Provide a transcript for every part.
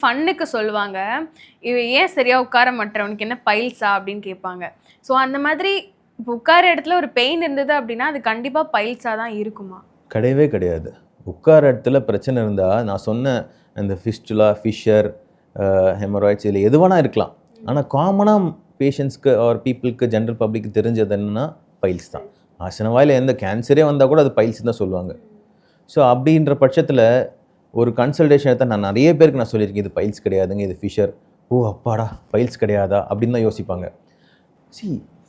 ஃபன்னுக்கு சொல்லுவாங்க, இவ ஏன் சரியா உட்கார மாட்ற? உனக்கு என்ன பைல்ஸா? அப்படின்னு கேட்பாங்க. ஸோ அந்த மாதிரி இப்போ உட்கார இடத்துல ஒரு பெயின் இருந்தது அப்படின்னா, அது கண்டிப்பா பைல்ஸா தான் இருக்குமா? கிடையவே கிடையாது. உட்கார இடத்துல பிரச்சனை இருந்தா, நான் சொன்ன இந்த ஃபிஸ்டுலா, ஃபிஷர், ஹெமராய்ட்ஸ் இதில எது வேணா இருக்கலாம். ஆனா காமனா பேஷண்ட்ஸ்க்கு ஆர் பீப்பிள்க்கு ஜெனரல் பப்ளிக்கு தெரிஞ்சது என்னன்னா, பைல்ஸ் தான். ஆசன வாயில எந்த கேன்சரே வந்தா கூட அது பைல்ஸ்ன்னு தான் சொல்லுவாங்க. ஸோ அப்படின்ற பட்சத்தில ஒரு கன்சல்டேஷன் எடுத்தா நான் நெறைய பேருக்கு நான் சொல்லியிருக்கேன். இது பைல்ஸ் கிடையாதுங்க. இது ஃபிஷர். ஓ! அப்பாடா! பைல்ஸ் கிடையாதா? அப்படின்னு தான் யோசிப்பாங்க.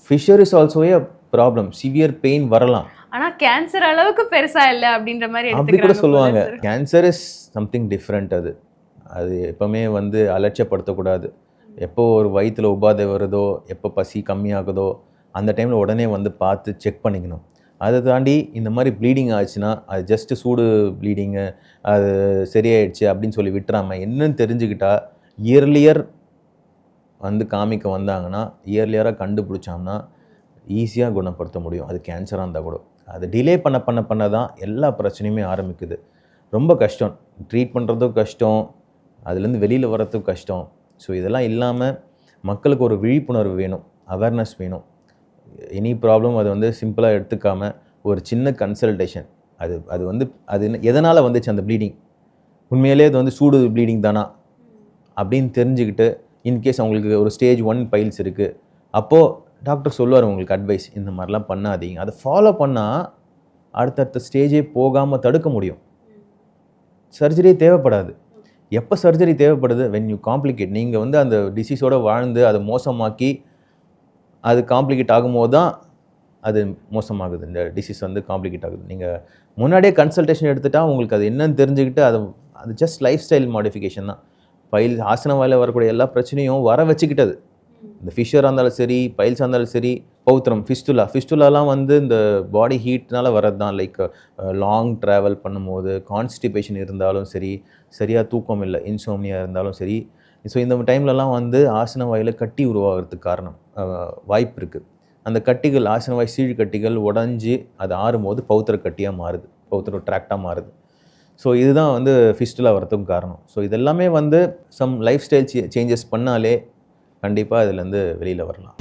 Fissure is also a problem. Severe pain வரலாம். ஆனா கேன்சர் அளவுக்கு பெருசா இல்ல அப்படின்ற மாதிரி அப்படி கூட எடுத்துக்கிறாங்க போல சொல்லுவாங்க. Sir. Cancer is something different அது. அது எப்பவுமே வந்து அலட்சியப்படுத்தக்கூடாது. எப்போ ஒரு வயித்துல உபாதை வருதோ, எப்போ பசி கம்மியாகுதோ, அந்த டைம்ல உடனே வந்து பார்த்து செக் பண்ணிக்கணும். அத தாண்டி இந்த மாரி ப்ளீடிங் ஆச்சுன்னா, அது ஜஸ்ட் சூடு ப்ளீடிங்கு, அது சரியாயிடுச்சு அப்படின்னு சொல்லி விட்டுறாம, என்னன்னு தெரிஞ்சுக்கிட்டா, இயர்லியர் வந்து காமிக்க வந்தாங்கன்னா, இயர்லியரா கண்டுபிடிச்சோம்னா, ஈஸியா குணப்படுத்த முடியும். அது கேன்சரா இருந்தா கூட. அது டிலே பண்ண தான் எல்லா பிரச்சனையுமே ஆரம்பிக்குது. ரொம்ப கஷ்டம். ட்ரீட் பண்ணுறதும் கஷ்டம். அதுலேருந்து வெளியில வரதும் கஷ்டம். ஸோ இதெல்லாம் இல்லாம மக்களுக்கு ஒரு விழிப்புணர்வு வேணும். அவேர்னஸ் வேணும். எனி ப்ராப்ளம் அது வந்து சிம்பிளா எடுத்துக்காம, ஒரு சின்ன கன்சல்டேஷன். அது வந்து அது எதனால வந்துச்சு அந்த ப்ளீடிங்? உண்மையிலேயே அது வந்து சூடு ப்ளீடிங் தானா? அப்படின்னு தெரிஞ்சுக்கிட்டு, இன்கேஸ் அவங்களுக்கு ஒரு ஸ்டேஜ் 1 பைல்ஸ் இருக்கு. அப்போ டாக்டர் சொல்லுவார் உங்களுக்கு அட்வைஸ். இந்த மாதிரிலாம் பண்ணாதீங்க. அதை ஃபாலோ பண்ணா, அடுத்தடுத்த ஸ்டேஜே போகாம தடுக்க முடியும். சர்ஜரியே தேவைப்படாது. எப்போ சர்ஜரி தேவைப்படுது? When you complicate. நீங்க வந்து அந்த டிசீஸோட வாழ்ந்து அதை மோசமாக்கி, அது காம்ப்ளிகேட் ஆகும்போது தான் அது மோசமாகுது. இந்த டிசீஸ் வந்து காம்ப்ளிகேட் ஆகுது. நீங்க முன்னாடியே கன்சல்டேஷன் எடுத்துட்டா, உங்களுக்கு அது என்னன்னு தெரிஞ்சுக்கிட்டு, அது ஜஸ்ட் லைஃப் ஸ்டைல் மாடிஃபிகேஷன் தான். ஆசன வாயில வரக்கூடிய எல்லா பிரச்சனையும் வர வச்சுக்கிட்டது. இந்த ஃபிஷராக இருந்தாலும் சரி, பைல்ஸாக இருந்தாலும் சரி, பௌத்திரம், ஃபிஸ்டுலாலாம் வந்து இந்த பாடி ஹீட்னால வரது தான். லைக் லாங் ட்ராவல் பண்ணும்போது, கான்ஸ்டிபேஷன் இருந்தாலும் சரி, சரியாக தூக்கம் இல்லை, இன்சோம்னியா இருந்தாலும் சரி. ஸோ இந்த டைம்லலாம் வந்து ஆசன வாயில கட்டி உருவாகிறதுக்கு காரணம் வாய்ப்பு இருக்குது. அந்த கட்டிகள், ஆசன வாய் சீழ் கட்டிகள் உடஞ்சி அது ஆறும்போது பௌத்திர கட்டியாக மாறுது, பௌத்திர ட்ராக்டாக மாறுது. ஸோ இதுதான் வந்து ஃபிஸ்டுலா வரதுக்கும் காரணம். ஸோ இதெல்லாமே வந்து சம் லைஃப் ஸ்டைல் சேஞ்சஸ் பண்ணாலே கண்டிப்பாக இதுலேருந்து வெளியில் வரலாம்.